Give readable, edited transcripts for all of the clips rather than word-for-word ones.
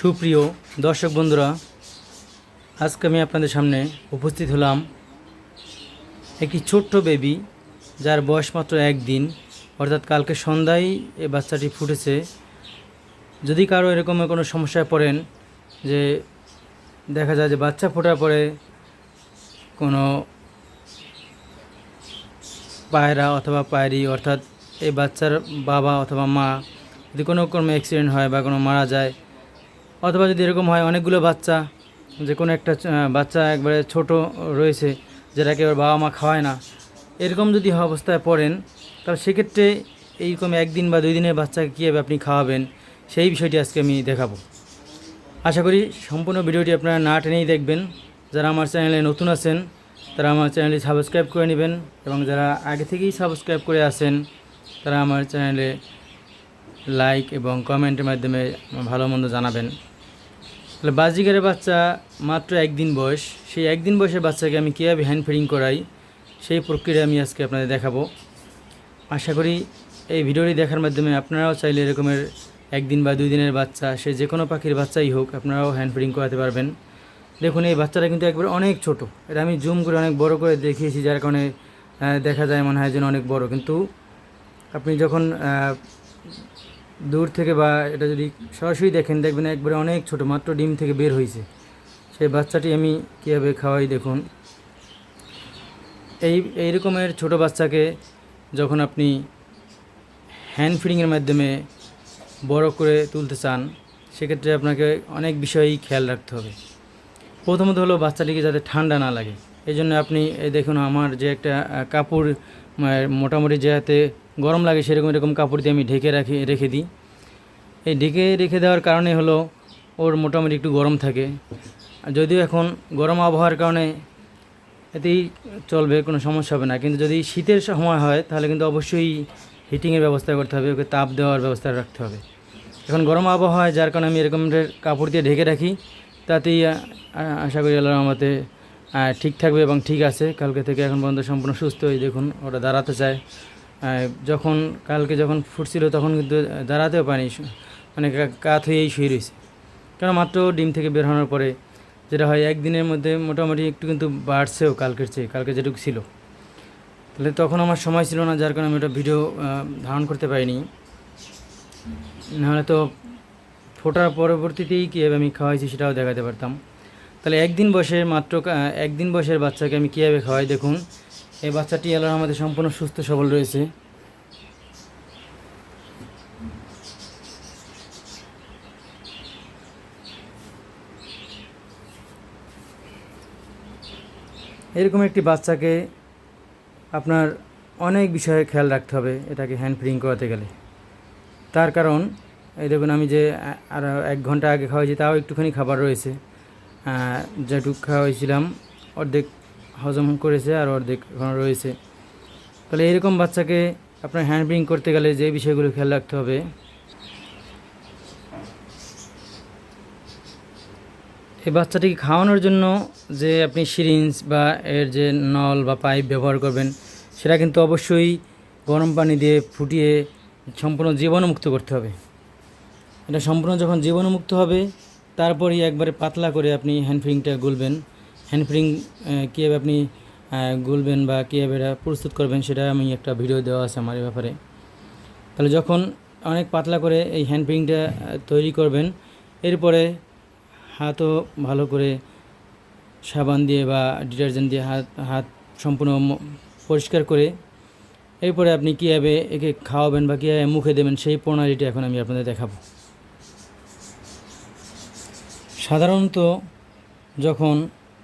সুপ্রিয় দর্শক বন্ধুরা, আজকে আমি আপনাদের সামনে উপস্থিত হলাম একটি ছোট্ট বেবি যার বয়স মাত্র একদিন, অর্থাৎ কালকে সন্ধ্যায় এই বাচ্চাটি ফুটেছে। যদি কারো এরকম কোনো সমস্যায় পড়েন যে দেখা যায় যে বাচ্চা ফোটার পরে কোনো পায়রা অথবা পায়রি, অর্থাৎ এই বাচ্চার বাবা অথবা মা যদি কোনো অ্যাক্সিডেন্ট হয় বা কোনো মারা যায়, অথবা যদি এরকম হয় অনেকগুলো বাচ্চা, যে কোনো একটা বাচ্চা একবারে ছোট রয়েছে যেটাকে ওর বাবা মা খাওয়ায় না, এরকম যদি অবস্থায় পড়েন, তাহলে সেক্ষেত্রে এইরকম একদিন বা 2 দিনের বাচ্চাকে কীভাবে আপনি খাওয়াবেন সেই বিষয়টি আজকে আমি দেখাবো। আশা করি সম্পূর্ণ ভিডিওটি আপনারা না টেনেই দেখবেন। যারা আমার চ্যানেলে নতুন আছেন তারা আমার চ্যানেলটি সাবস্ক্রাইব করে নেবেন, এবং যারা আগে থেকেই সাবস্ক্রাইব করে আছেন তারা আমার চ্যানেলে লাইক এবং কমেন্টের মাধ্যমে ভালো মন্দ জানাবেন। তাহলে বাজিগারের বাচ্চা মাত্র একদিন বয়স, সেই একদিন বয়সের বাচ্চাকে আমি কীভাবে হ্যান্ড ফিডিং করাই সেই প্রক্রিয়া আমি আজকে আপনাদের দেখাবো। আশা করি এই ভিডিওটি দেখার মাধ্যমে আপনারাও চাইলে এরকমের একদিন বা 2 দিনের বাচ্চা, সে যে কোনো পাখির বাচ্চাই হোক, আপনারাও হ্যান্ড ফিডিং করাতে পারবেন। দেখুন এই বাচ্চাটা কিন্তু একবারে অনেক ছোট, এটা আমি জুম করে অনেক বড় করে দেখিয়েছি, যার কারণে দেখা যায় মনে হয় যেন অনেক বড়, কিন্তু আপনি যখন দূর থেকে বা এটা যদি সরাসরি দেখেন দেখবেন একবারে অনেক ছোট, মাত্র ডিম থেকে বের হয়েছে। সেই বাচ্চাটি আমি কীভাবে খাওয়াই দেখুন। এই রকমের ছোটো বাচ্চাকে যখন আপনি হ্যান্ড ফিডিংয়ের মাধ্যমে বড় করে তুলতে চান, সেক্ষেত্রে আপনাকে অনেক বিষয়ই খেয়াল রাখতে হবে। প্রথমত হলো বাচ্চাটিকে যাতে ঠান্ডা না লাগে, এই জন্য আপনি দেখুন আমার যে একটা কাপড় মোটামুটি যাতে গরম লাগে সেরকম এরকম কাপড় দিয়ে আমি রেখে দিই। এই ঢেকে রেখে দেওয়ার কারণে হলো ওর মোটামুটি একটু গরম থাকে। যদিও এখন গরম আবহাওয়ার কারণে এতেই চলবে, কোনো সমস্যা হবে না, কিন্তু যদি শীতের সময় হয় তাহলে কিন্তু অবশ্যই হিটিংয়ের ব্যবস্থা করতে হবে, ওকে তাপ দেওয়ার ব্যবস্থা রাখতে হবে। এখন গরম আবহাওয়া যার কারণে আমি এরকম কাপড় দিয়ে ঢেকে রাখি, তাতেই আশা করি আল্লাহর রহমতে ঠিক থাকবে এবং ঠিক আছে। কালকে থেকে এখন পর্যন্ত সম্পূর্ণ সুস্থ। হয়ে দেখুন ওরা দাঁড়াতে চায়। কালকে যখন ফুটছিল তখন কিন্তু দাঁড়াতেও পারিনি, মানে কাত হয়েই শুয়ে রয়েছে, কারণ মাত্র ডিম থেকে বের হওয়ার পরে যেটা হয় একদিনের মধ্যে মোটামুটি একটু কিন্তু বাড়ছেও কালকের চেয়ে, কালকে যেটুকু ছিল। তাহলে তখন আমার সময় ছিল না, যার কারণে আমি ওটা ভিডিও ধারণ করতে পারিনি, নাহলে তো ফোটার পরবর্তীতেই কীভাবে আমি খাওয়াইছি সেটাও দেখাতে পারতাম। তাহলে একদিন বয়সের বাচ্চাকে আমি কীভাবে খাওয়াই দেখুন। এই বাচ্চাটি আল্লাহর রহমতে সম্পূর্ণ সুস্থ সবল রয়েছে। এরকম একটি বাচ্চাকে আপনার অনেক বিষয়ে খেয়াল রাখতে হবে এটাকে হ্যান্ড ফিডিং করাতে গেলে। তার কারণ এই দেখুন আমি যে আর 1 ঘন্টা আগে খাওয়াইছি তাও একটুখানি খাবার রয়েছে, যেটুকু খাওয়াইছিলাম অর্ধেক হজম করেছে আর অর্ধেক এখন রয়েছে। তাহলে এরকম বাচ্চাকে আপনার হ্যান্ড ফিডিং করতে গেলে যে বিষয়গুলো খেয়াল রাখতে হবে, এই বাচ্চাটিকে খাওয়ানোর জন্য যে আপনি সিরিঞ্জ বা এর যে নল বা পাইপ ব্যবহার করবেন, সেটা কিন্তু অবশ্যই গরম পানি দিয়ে ফুটিয়ে সম্পূর্ণ জীবাণুমুক্ত করতে হবে। এটা সম্পূর্ণ যখন জীবাণুমুক্ত হবে তারপরই একবারে পাতলা করে আপনি হ্যান্ড ফিডিংটা গুলবেন। হ্যান্ড ফিডিং কীভাবে আপনি গুলবেন বা কীভাবে এটা প্রস্তুত করবেন সেটা আমি একটা ভিডিও দেওয়া আছে আমার এই ব্যাপারে। তাহলে যখন অনেক পাতলা করে এই হ্যান্ড ফিডিংটা তৈরি করবেন, এরপরে হাতও ভালো করে সাবান দিয়ে বা ডিটারজেন্ট দিয়ে হাত সম্পূর্ণ পরিষ্কার করে এরপরে আপনি কীভাবে একে খাওয়াবেন বা কীভাবে মুখে দেবেন সেই প্রণালীটা এখন আমি আপনাদের দেখাবো। সাধারণত যখন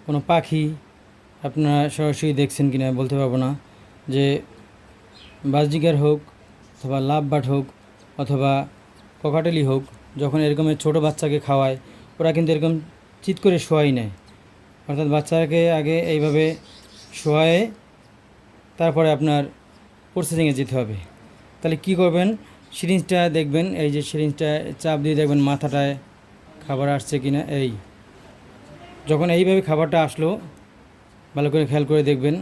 কোনো পাখি, আপনারা সরাসরি দেখছেন কিনা বলতে পারবো না, যে বাজরিগার হোক অথবা লাভবার্ড হোক অথবা ককাটেলি হোক, যখন এরকমের ছোটো বাচ্চাকে খাওয়ায় ওরা কিন্তু এরকম চিৎ করে শোয়াই নেয়, অর্থাৎ বাচ্চাকে আগে এইভাবে শোয়ায়ে তারপরে আপনার প্রসেসিংয়ে যেতে হবে। তাহলে কি করবেন, সিরিঞ্জটা দেখবেন, এই যে সিরিঞ্জটা চাপ দিয়ে দেখবেন মাথাটায় খাবার আসছে কিনা। যখন এইভাবে খাবারটা আসলো ভালো করে খেয়াল করে দেখবেন,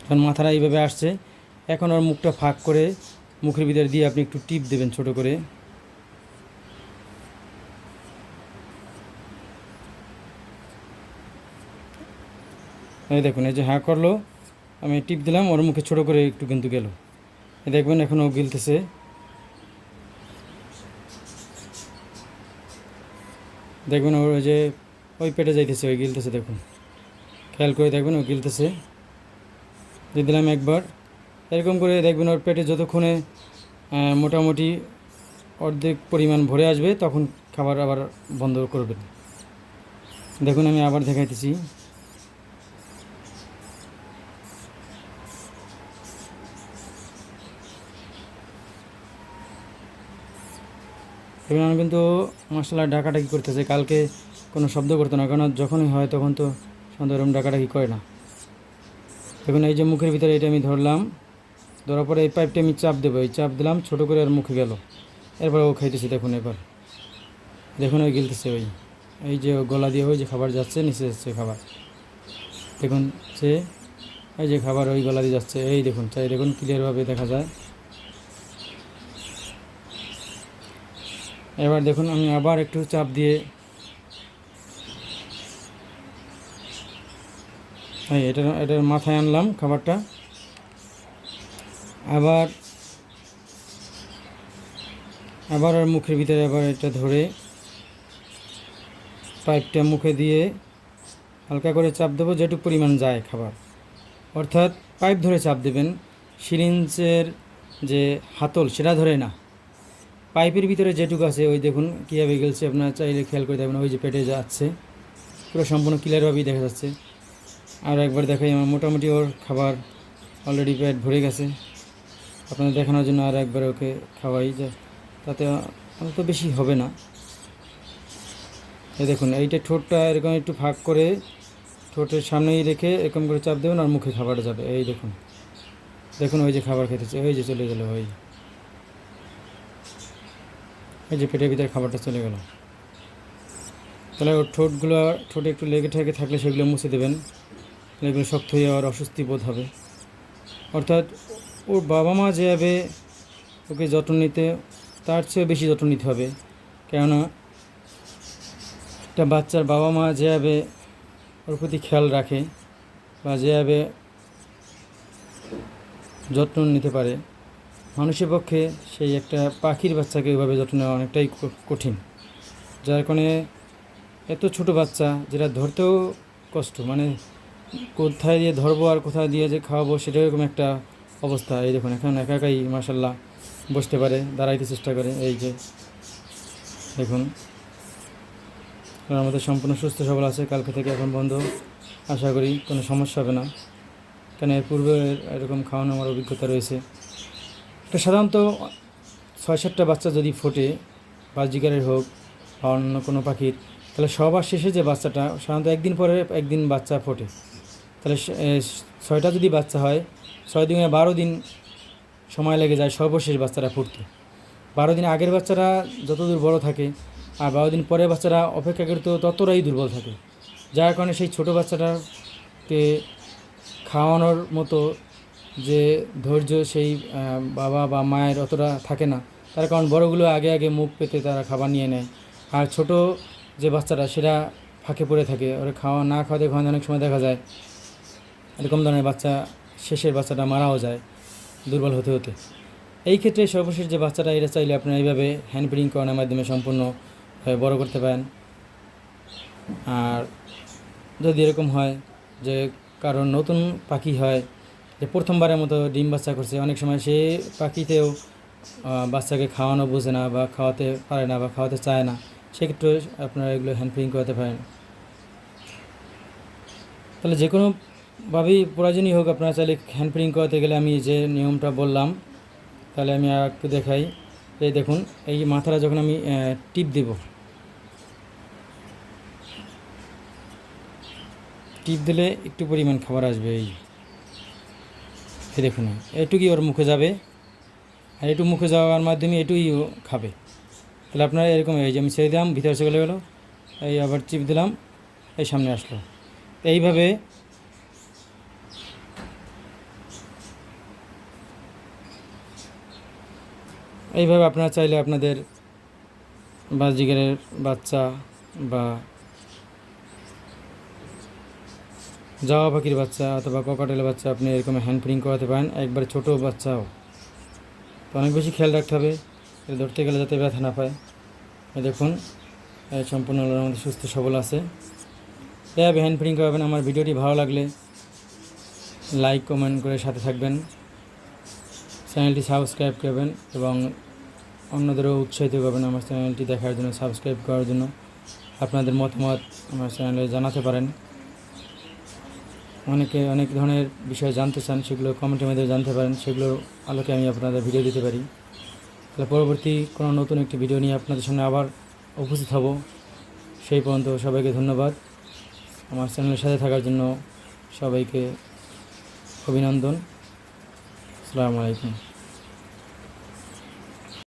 যখন মাথাটা এইভাবে আসছে, এখন ওর মুখটা ফাঁক করে মুখের ভিতরে দিয়ে আপনি একটু টিপ দেবেন ছোট করে, এই দেখুন, এই যে হ্যাঁ করলো, আমি টিপ দিলাম, ওর মুখে ছোটো করে একটু কিন্তু গেল। এই দেখবেন এখনও গিলতেছে, দেখবেন ওর যে ওই পেটে যাইতেছে, ওই গিলতেছে, দেখুন খেয়াল করে দেখবেন ও গিলতেছে। দিয়ে দিলাম একবার, এরকম করে দেখবেন ওর পেটে যতক্ষণে মোটামুটি অর্ধেক পরিমাণ ভরে আসবে তখন খাবার আবার বন্ধ করবেন। দেখুন আমি আবার দেখাইতেছি। দেখুন আমি কিন্তু মশলা ডাকাডাকি করতেছে, কালকে কোনো শব্দ করতো না, কারণ যখনই হয় তখন তো সন্ধ্যা এরকম ডাকাডাকি করে না। দেখুন এই যে মুখের ভিতরে এটা আমি ধরলাম, ধরার পরে এই পাইপটা আমি চাপ দেবো, এই চাপ দিলাম ছোটো করে, আর মুখে গেল, এরপর ও খাইতেছে। দেখুন এবার দেখুন ওই গিলতেছে, ওই এই যে গলা দিয়ে ওই যে খাবার যাচ্ছে, নিচে যাচ্ছে খাবার, দেখুন সে এই যে খাবার ওই গলা দিয়ে যাচ্ছে, এই দেখুন চাই, দেখুন ক্লিয়ারভাবে দেখা যায়। এবার দেখুন আমি আবার একটু চাপ দিয়ে এই এটার মাথায় আনলাম খাবারটা, আবার ওর মুখের ভিতরে আবার এটা ধরে পাইপটা মুখে দিয়ে হালকা করে চাপ দেবো, যেটুকু পরিমাণ যায় খাবার, অর্থাৎ পাইপ ধরে চাপ দেবেন, সিরিঞ্জের যে হাতল সেটা ধরে না, পাইপের ভিতরে যেটুকু আছে ওই দেখুন কীভাবে গেলছে, আপনার চাইলে খেয়াল করে দেখবেন, ওই যে পেটে যাচ্ছে, পুরো সম্পূর্ণ ক্লিয়ারভাবেই দেখা যাচ্ছে। আর একবার দেখাই, আমার মোটামুটি ওর খাবার অলরেডি পেট ভরে গেছে, আপনাদের দেখানোর জন্য আর একবার ওকে খাওয়াই যায়, তাতে অত বেশি হবে না। এই দেখুন এইটা ঠোঁটটা এরকম একটু ফাঁক করে ঠোঁটের সামনেই রেখে এরকম করে চাপ দেবেন, আর মুখে খাবারটা যাবে। এই দেখুন দেখুন ওই যে খাবার খেতেছে, ওই যে চলে গেল, এই যে পেটের ভিতরে খাবারটা চলে গেল। তাহলে ওর ঠোঁটে একটু লেগে ঠেকে থাকলে সেগুলো মুছে দেবেন, এগুলো শক্ত হয়ে আর অস্বস্তি বোধ হবে। অর্থাৎ ওর বাবা মা যেভাবে ওকে যত্ন নিতে, তার চেয়েও বেশি যত্ন নিতে হবে, কেননা একটা বাচ্চার বাবা মা যেভাবে ওর প্রতি খেয়াল রাখে বা যেভাবে যত্ন নিতে পারে, মানুষের পক্ষে সেই একটা পাখির বাচ্চাকে ওইভাবে যত্ন নেওয়া অনেকটাই কঠিন। যার কারণে এত ছোট বাচ্চা যেটা ধরতেও কষ্ট, মানে কোথায় দিয়ে ধরবো আর কোথায় দিয়ে যে খাওয়াবো সেটা এরকম একটা অবস্থা। এই দেখুন এখন একা একাই মাশাল্লাহ বসতে পারে, দাঁড়াইতে চেষ্টা করে, এই যে দেখুন আমাদের সম্পূর্ণ সুস্থ সবল আছে, কালকে থেকে এখন বন্ধ, আশা করি কোনো সমস্যা হবে না, কেন এর পূর্বে এরকম খাওয়ানো আমার অভিজ্ঞতা রয়েছে। তো সাধারণত 6-7টা বাচ্চা যদি ফোটে, বাজিগারের হোক বা অন্য কোনো পাখির, তাহলে সবার শেষে যে বাচ্চাটা সাধারণত একদিন পরে একদিন বাচ্চা ফোটে, তাহলে 6টা যদি বাচ্চা হয়, 6 দিনে 12 দিন সময় লেগে যায় সর্বশেষ বাচ্চারা ফুটতে। 12 দিন আগের বাচ্চারা যতদূর বড় থাকে, আর 12 দিন পরে বাচ্চারা অপেক্ষাকৃত ততটাই দুর্বল থাকে, যার কারণে সেই ছোটো বাচ্চাটাকে খাওয়ানোর মতো যে ধৈর্য সেই বাবা বা মায়ের অতটা থাকে না, তার কারণ বড়গুলো আগে আগে মুখ পেতে তারা খাবার নিয়ে নেয়, আর ছোট যে বাচ্চাটা সেটা ফাঁকে পড়ে থাকে, ওরা না খাওয়াতে অনেক সময় দেখা যায় এরকম ধরনের বাচ্চা, শেষের বাচ্চাটা মারাও যায় দুর্বল হতে হতে। এই ক্ষেত্রে সর্বশেষ যে বাচ্চাটা, এটা চাইলে আপনারা এইভাবে হ্যান্ড ফিডিং করানোর মাধ্যমে সম্পূর্ণ বড় করতে পারেন। আর যদি এরকম হয় যে কারণ নতুন পাখি হয়, যে প্রথমবারের মতো ডিম বাচ্চা করছে, অনেক সময় সে পাখিতেও বাচ্চাকে খাওয়ানো বোঝে না বা খাওয়াতে পারে না বা খাওয়াতে চায় না, সেক্ষেত্রে আপনারা এগুলো হ্যান্ড ফিডিং করাতে পারেন। তাহলে যে কোনোভাবেই প্রয়োজনীয় হোক, আপনারা চাইলে হ্যান্ড ফিডিং করাতে গেলে আমি যে নিয়মটা বললাম, তাহলে আমি আর একটু দেখাই। এই দেখুন এই মাথাটা যখন আমি টিপ দেব, টিপ দিলে একটু পরিমাণ খাবার আসবে, এই দেখুন এটুকুই ওর মুখে যাবে, আর একটু মুখে যাওয়ার মাধ্যমে এটুকুই ও খাবে। তাহলে আপনারা এরকম, এই যে আমি ছেড়ে দিলাম, ভিতরে চলে গেলো, এই আবার চিপ দিলাম, এই সামনে আসলো, এইভাবে আপনারা চাইলে আপনাদের বাজিগারের বাচ্চা বা জাওয়া পাখির বাচ্চা অথবা ককাটেলের বাচ্চা আপনি এরকম হ্যান্ড ফিডিং করাতে পারেন, একবারে ছোটো বাচ্চাও। তো অনেক বেশি খেয়াল রাখতে হবে এটা ধরতে গেলে যাতে ব্যথা না পায়। দেখুন সম্পূর্ণ আমাদের সুস্থ সবল আছে। এভাবে হ্যান্ড ফিডিং করাবেন। আমার ভিডিওটি ভালো লাগলে লাইক কমেন্ট করে সাথে থাকবেন, চ্যানেলটি সাবস্ক্রাইব করবেন এবং অন্যদেরও উৎসাহিত করবেন আমার চ্যানেলটি দেখার জন্য, সাবস্ক্রাইব করার জন্য। আপনাদের মতামত আমার চ্যানেলে জানাতে পারেন। অনেকে অনেক ধরনের বিষয় জানতে চান, সেগুলো কমেন্টের মধ্যে জানতে পারেন, সেগুলোর আলোকে আমি আপনাদের ভিডিও দিতে পারি। তাহলে পরবর্তী কোনো নতুন একটি ভিডিও নিয়ে আপনাদের সামনে আবার উপস্থিত হব। সেই পর্যন্ত সবাইকে ধন্যবাদ। আমার চ্যানেলের সাথে থাকার জন্য সবাইকে অভিনন্দন। আসসালামু আলাইকুম।